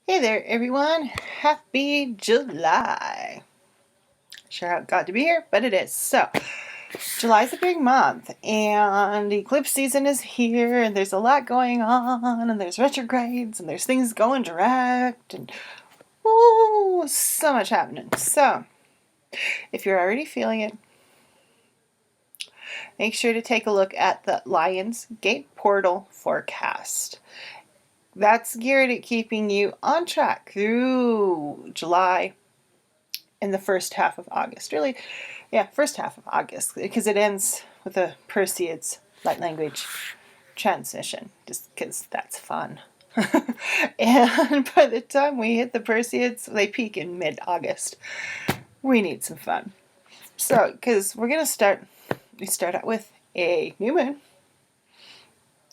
Hey there, everyone. Happy July. Sure how it got to be here, but it is. So, July's a big month, and the eclipse season is here, and there's a lot going on, and there's retrogrades, and there's things going direct, and ooh, so much happening. So, if you're already feeling it, make sure to take a look at the Lion's Gate portal forecast. That's geared at keeping you on track through July and the first half of August. Really, yeah, first half of August, because it ends with the Perseids light language transmission, just because that's fun. And by the time we hit the Perseids, they peak in mid-August. We need some fun. So, because we start out with a new moon,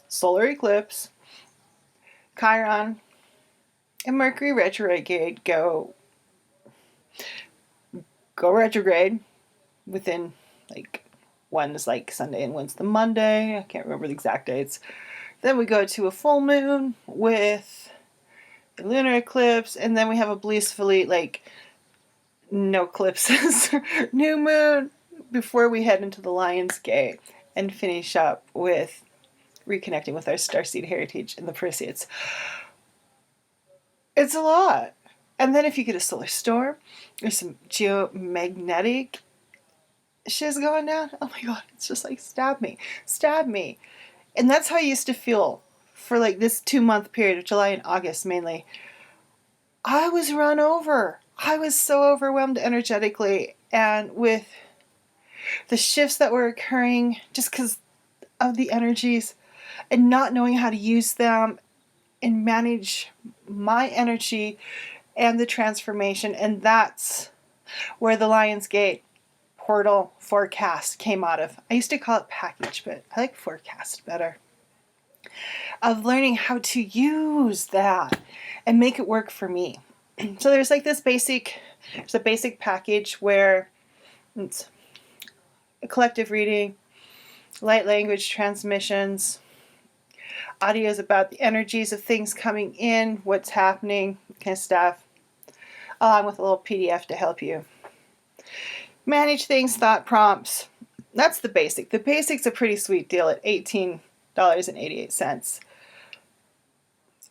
solar eclipse, Chiron, and Mercury retrograde go retrograde within, like, one's like Sunday and one's the Monday. I can't remember the exact dates. Then we go to a full moon with a lunar eclipse, and then we have a blissfully, like, no eclipses, new moon before we head into the Lion's Gate and finish up with reconnecting with our starseed heritage in the Perseids. It's a lot. And then if you get a solar storm, there's some geomagnetic shiz going down. Oh my god, it's just like, stab me. And that's how I used to feel for like this 2-month period of July and August mainly. I was run over. I was so overwhelmed energetically, and with the shifts that were occurring just because of the energies and not knowing how to use them and manage my energy and the transformation. And that's where the Lion's Gate portal forecast came out of. I used to call it package, but I like forecast better. Of learning how to use that and make it work for me. So there's like there's a basic package where it's a collective reading, light language transmissions, audios about the energies of things coming in, what's happening, kind of stuff, along with a little PDF to help you manage things, thought prompts. That's the basic. The basic's a pretty sweet deal at $18.88. $8.88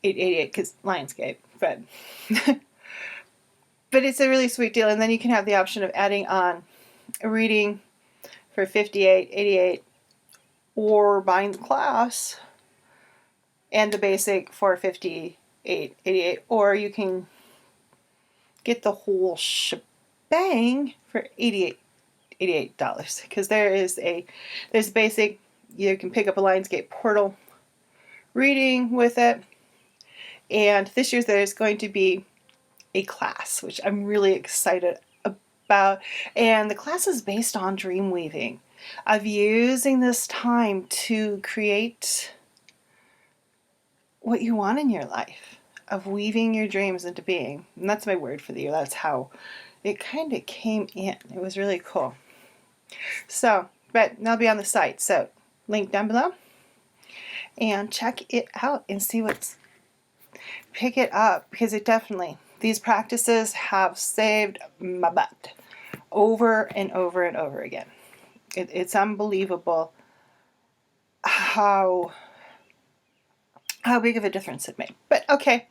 because Lionsgate, but but it's a really sweet deal. And then you can have the option of adding on a reading for $58.88, or buying the class and the basic for $58.88, or you can get the whole shebang for $88 because there's basic. You can pick up a Lionsgate portal reading with it, and this year there's going to be a class, which I'm really excited about, and the class is based on dream weaving, of using this time to create what you want in your life, of weaving your dreams into being. And that's my word for the year. That's how it kind of came in. It was really cool. So, but that'll be on the site. So, link down below. And check it out and see pick it up, because it definitely, these practices have saved my butt over and over and over again. It's unbelievable how big of a difference it made. But okay.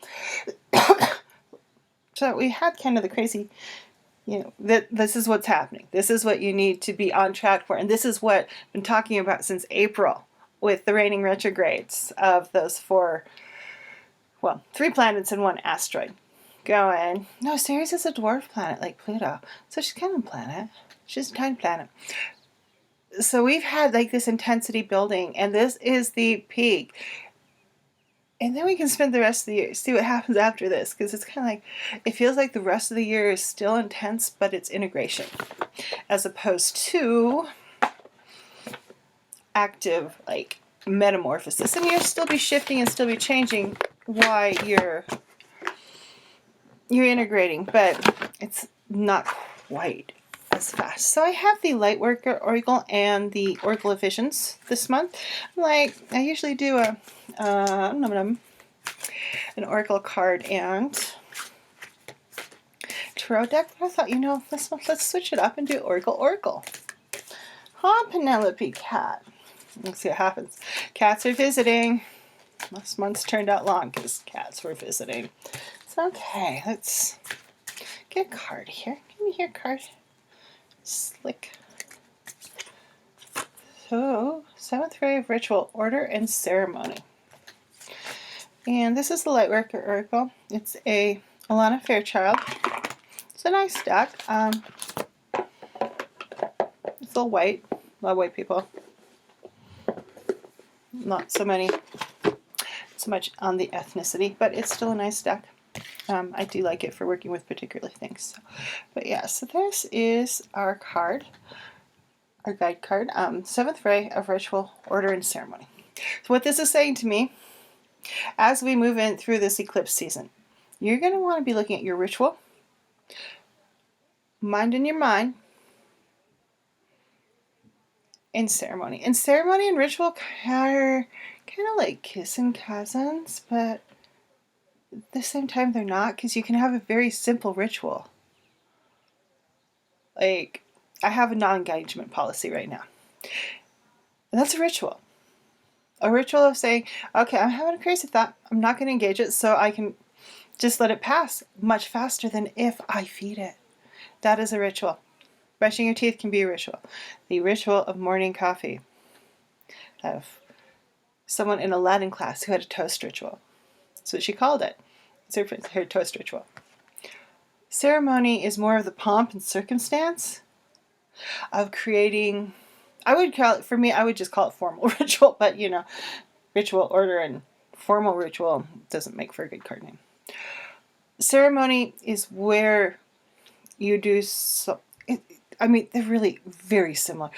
So we had kind of the crazy, that this is what's happening. This is what you need to be on track for. And this is what I've been talking about since April with the reigning retrogrades of those 3 planets and 1 asteroid going. No, Ceres is a dwarf planet like Pluto. So she's kind of a planet. She's a tiny planet. So we've had like this intensity building, and this is the peak. And then we can spend the rest of the year, see what happens after this, because it's kind of like, it feels like the rest of the year is still intense, but it's integration, as opposed to active, like, metamorphosis. And you'll still be shifting and still be changing while you're integrating, but it's not quite as fast. So I have the Lightworker Oracle and the Oracle of Visions this month. Like, I usually do an Oracle card and tarot deck, but I thought, you know, let's switch it up and do Oracle. Huh, Penelope Cat? Let's see what happens. Cats are visiting. This month's turned out long because cats were visiting. It's okay. Let's get a card here. Give me your card. Slick. So, 7th ray of ritual, order, and ceremony. And this is the Lightworker Oracle. It's a Alana Fairchild. It's a nice deck. It's all white. A lot of white people. Not so much on the ethnicity, but it's still a nice deck. I do like it for working with particular things. But yeah, so this is our card, our guide card, 7th ray of ritual, order, and ceremony. So what this is saying to me, as we move in through this eclipse season, you're going to want to be looking at your ritual, mind in your mind, and ceremony. And ceremony and ritual are kind of like kissing cousins, but at the same time they're not, because you can have a very simple ritual. Like, I have a non-engagement policy right now. And that's a ritual. A ritual of saying, okay, I'm having a crazy thought. I'm not going to engage it, so I can just let it pass much faster than if I feed it. That is a ritual. Brushing your teeth can be a ritual. The ritual of morning coffee. I have someone in a Latin class who had a toast ritual. That's what she called it. It's her toast ritual. Ceremony is more of the pomp and circumstance of creating, I would call it, for me, I would just call it formal ritual, but you know, ritual, order, and formal ritual doesn't make for a good card name. Ceremony is where you do so, I mean, they're really very similar.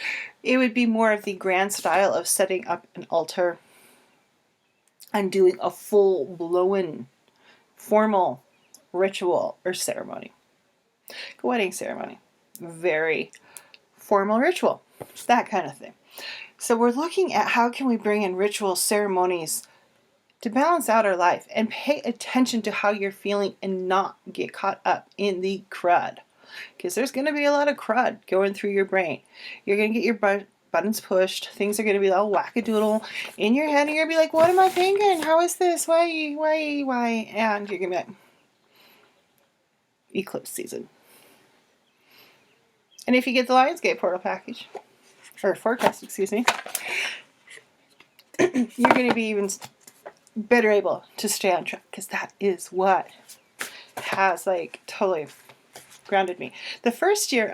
It would be more of the grand style of setting up an altar and doing a full-blown formal ritual or ceremony. A wedding ceremony. Very formal ritual. That kind of thing. So we're looking at how can we bring in ritual ceremonies to balance out our life and pay attention to how you're feeling and not get caught up in the crud. Because there's going to be a lot of crud going through your brain. You're going to get your buttons pushed. Things are going to be all wackadoodle in your head. And you're going to be like, what am I thinking? How is this? Why? And you're going to be like, eclipse season. And if you get the Lionsgate portal package, or forecast, excuse me, you're going to be even better able to stay on track. Because that is what has like totally grounded me. The first year,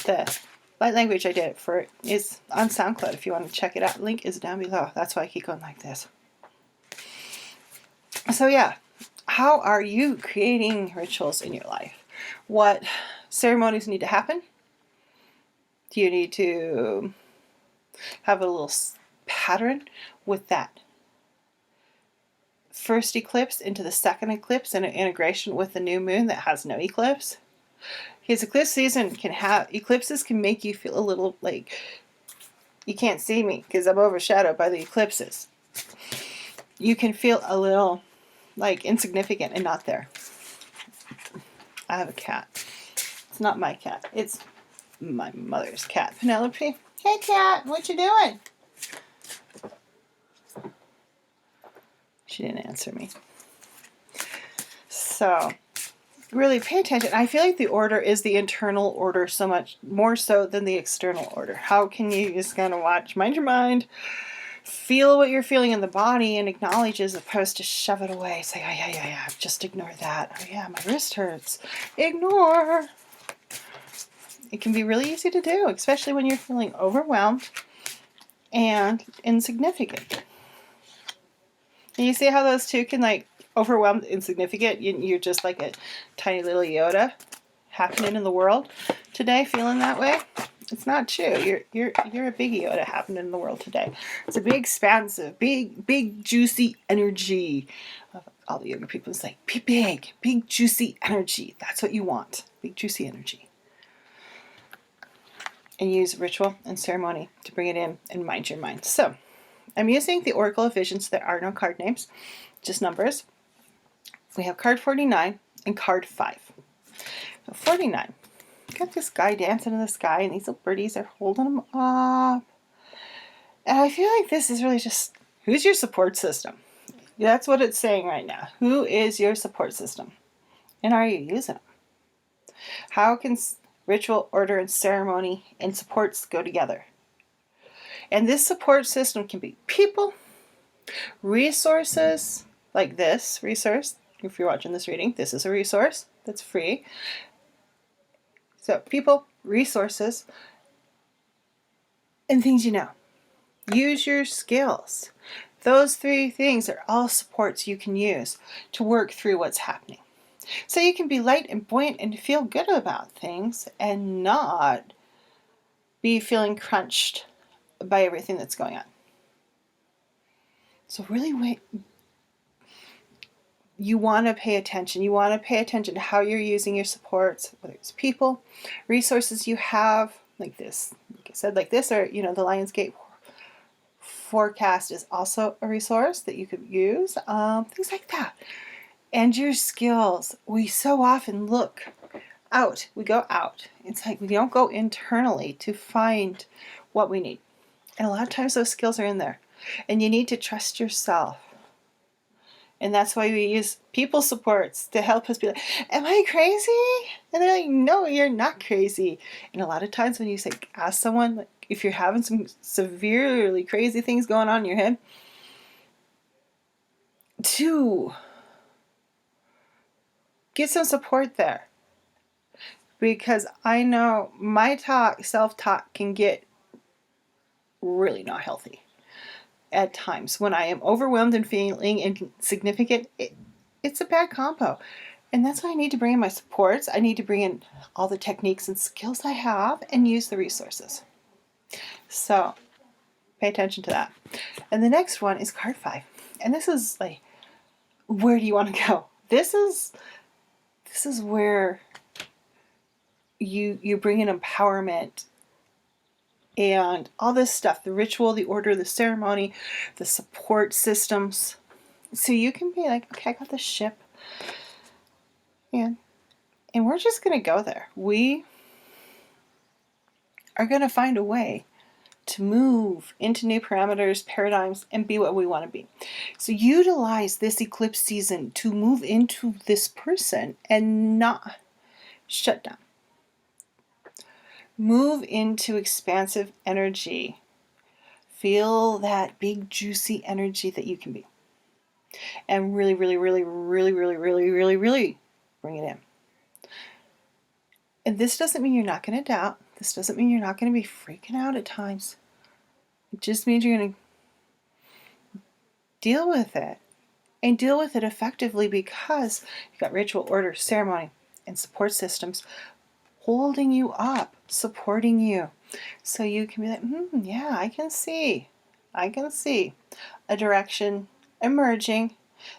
the light language I did for is on SoundCloud if you want to check it out. Link is down below. That's why I keep going like this. So yeah, how are you creating rituals in your life? What ceremonies need to happen? Do you need to have a little pattern with that first eclipse into the second eclipse and an integration with the new moon that has no eclipse? Because eclipse season eclipses can make you feel a little like you can't see me because I'm overshadowed by the eclipses. You can feel a little like insignificant and not there. I have a cat. It's not my cat. It's my mother's cat, Penelope. Hey cat, what you doing? She didn't answer me. So, really pay attention. I feel like the order is the internal order so much more so than the external order. How can you just kind of watch, mind your mind, feel what you're feeling in the body and acknowledge as opposed to shove it away. Say, oh yeah, just ignore that. Oh yeah, my wrist hurts. Ignore. It can be really easy to do, especially when you're feeling overwhelmed and insignificant. And you see how those two can like overwhelmed, insignificant? You're just like a tiny little Yoda happening in the world today, feeling that way. It's not true. You're a big Yoda happening in the world today. It's a big, expansive, big, juicy energy. All the younger people say, be big, juicy energy. That's what you want. Big, juicy energy. And use ritual and ceremony to bring it in and mind your mind. So, I'm using the Oracle of Visions. There are no card names, just numbers. We have card 49 and card 5. 49. Got this guy dancing in the sky, and these little birdies are holding him up. And I feel like this is really just, who's your support system? That's what it's saying right now. Who is your support system? And are you using them? How can ritual, order, and ceremony and supports go together? And this support system can be people, resources, like this resource. If you're watching this reading, this is a resource that's free. So people, resources, and things you know. Use your skills. Those 3 things are all supports you can use to work through what's happening. So you can be light and buoyant and feel good about things and not be feeling crunched by everything that's going on. So really you want to pay attention. You want to pay attention to how you're using your supports, whether it's people, resources you have, like this, like I said, like this, or, the Lionsgate forecast is also a resource that you could use, things like that. And your skills. We so often look out. We go out. It's like we don't go internally to find what we need. And a lot of times those skills are in there. And you need to trust yourself. And that's why we use people supports to help us be like, am I crazy? And they're like, no, you're not crazy. And a lot of times when you say, ask someone, like, if you're having some severely crazy things going on in your head, to get some support there. Because I know my self-talk can get really not healthy at times. When I am overwhelmed and feeling insignificant, it's a bad combo. And that's why I need to bring in my supports. I need to bring in all the techniques and skills I have and use the resources. So pay attention to that. And the next one is card 5. And this is like, where do you want to go? This is where you bring in empowerment and all this stuff, the ritual, the order, the ceremony, the support systems. So you can be like, okay, I got this ship. And we're just going to go there. We are going to find a way to move into new parameters, paradigms, and be what we want to be. So utilize this eclipse season to move into this person and not shut down. Move into expansive energy. Feel that big, juicy energy that you can be. And really, really, really, really, really, really, really, really bring it in. And this doesn't mean you're not going to doubt. This doesn't mean you're not going to be freaking out at times. It just means you're going to deal with it. And deal with it effectively because you've got ritual, order, ceremony, and support systems holding you up, supporting you. So you can be like, yeah, I can see a direction emerging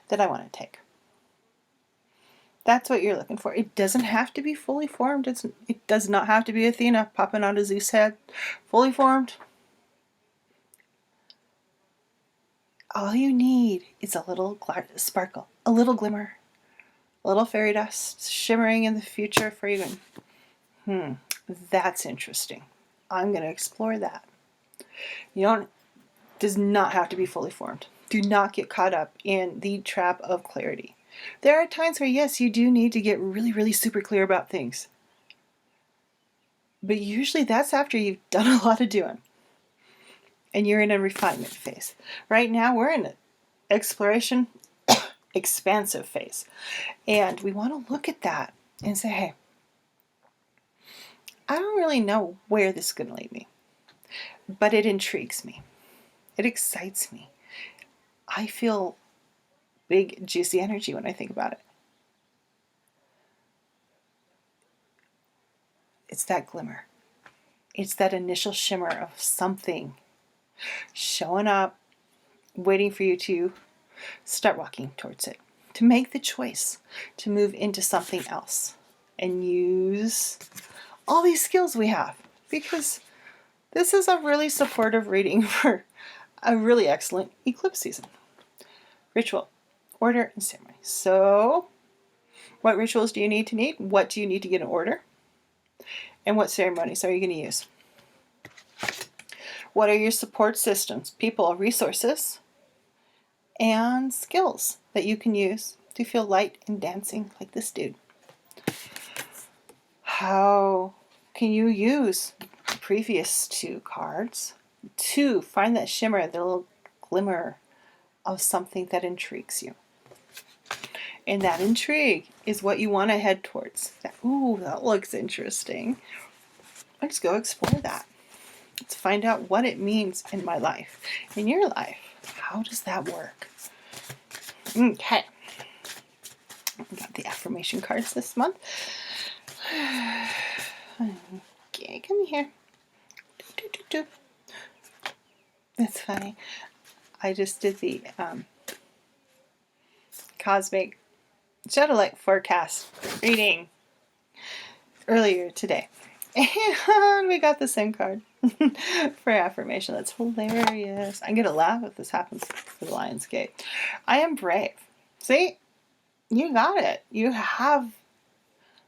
that I want to take. That's what you're looking for. It doesn't have to be fully formed. It does not have to be Athena popping out of Zeus' head. Fully formed. All you need is a little sparkle, a little glimmer, a little fairy dust shimmering in the future for you. That's interesting. I'm going to explore that. Does not have to be fully formed. Do not get caught up in the trap of clarity. There are times where, yes, you do need to get really, really super clear about things. But usually that's after you've done a lot of doing. And you're in a refinement phase. Right now, we're in an exploration, expansive phase. And we want to look at that and say, hey, I don't really know where this is going to lead me. But it intrigues me. It excites me. I feel big, juicy energy when I think about it. It's that glimmer. It's that initial shimmer of something showing up, waiting for you to start walking towards it, to make the choice to move into something else and use all these skills we have, because this is a really supportive reading for a really excellent eclipse season. Ritual, order, and ceremony. So What rituals do you need? What do you need to get in order? And what ceremonies are you going to use? What are your support systems, people, resources, and skills that you can use to feel light and dancing like this dude? How can you use the previous 2 cards to find that shimmer, the little glimmer of something that intrigues you? And that intrigue is what you want to head towards. Ooh, that looks interesting. Let's go explore that. Let's find out what it means in my life, in your life. How does that work? Okay. I got the affirmation cards this month. Okay, come here. That's funny. I just did the cosmic shadow light forecast reading earlier today. And we got the same card for affirmation. That's hilarious. I'm going to laugh if this happens for the Lionsgate. I am brave. See? You got it. You have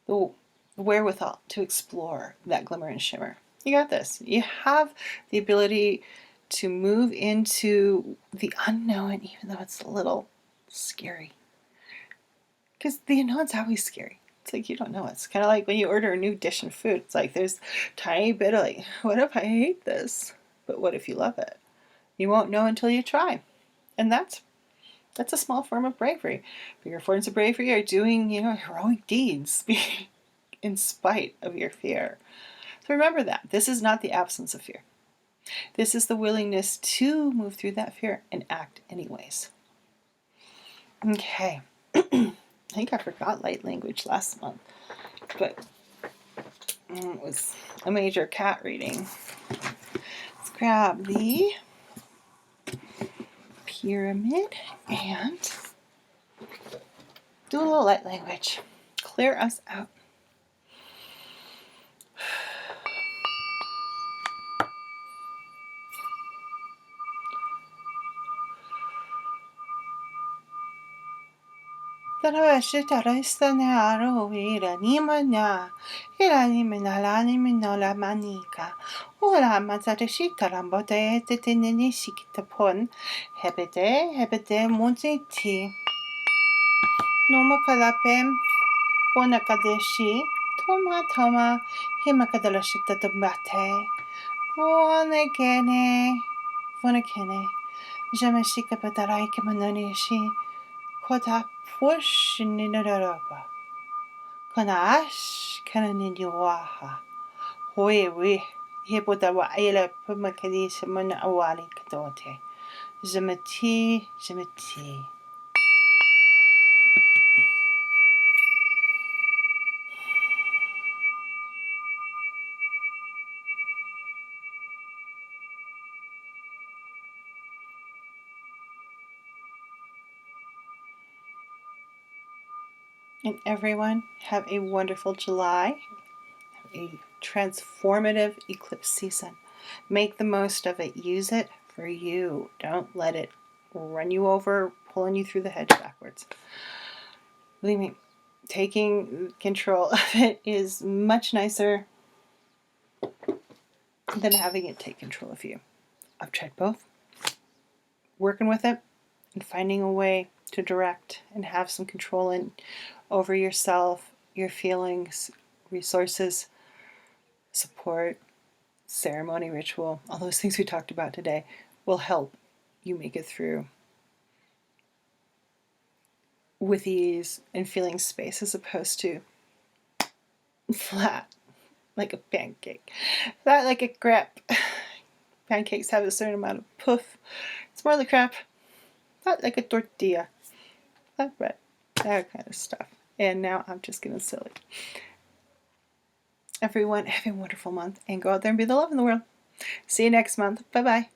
the wherewithal to explore that glimmer and shimmer. You got this. You have the ability to move into the unknown, even though it's a little scary. Because the unknown's always scary. It's like you don't know. It's kind of like when you order a new dish in food. It's like there's a tiny bit of like, what if I hate this? But what if you love it? You won't know until you try. And that's a small form of bravery. Bigger forms of bravery are doing, heroic deeds in spite of your fear. So remember that. This is not the absence of fear. This is the willingness to move through that fear and act anyways. Okay. I think I forgot light language last month, but it was a major cat reading. Let's grab the pyramid and do a little light language. Clear us out. Tarawashita restane aro ira nimanya ira nimena la nimena la manika ora mazarishita rambote teteneni shikita pon hebete monziti noma kalapem bonakadeshi toma himakadalashita tomate vonekene jamashika patarai kemanonishi Kota push ninaraba. Kana ash kana ninyawaha. Hoye hipotawa ila pumakadisha mana awali kadote. Jamati. And everyone, have a wonderful July, a transformative eclipse season. Make the most of it. Use it for you. Don't let it run you over, pulling you through the hedge backwards. Believe me, taking control of it is much nicer than having it take control of you. I've tried both. Working with it and finding a way to direct and have some control over yourself, your feelings, resources, support, ceremony, ritual, all those things we talked about today will help you make it through with ease and feeling space as opposed to flat like a pancake. Flat like a crepe. Pancakes have a certain amount of poof. It's more like crepe. Flat like a tortilla. Flat bread. That kind of stuff. And now I'm just getting silly. Everyone, have a wonderful month and go out there and be the love in the world. See you next month. Bye-bye.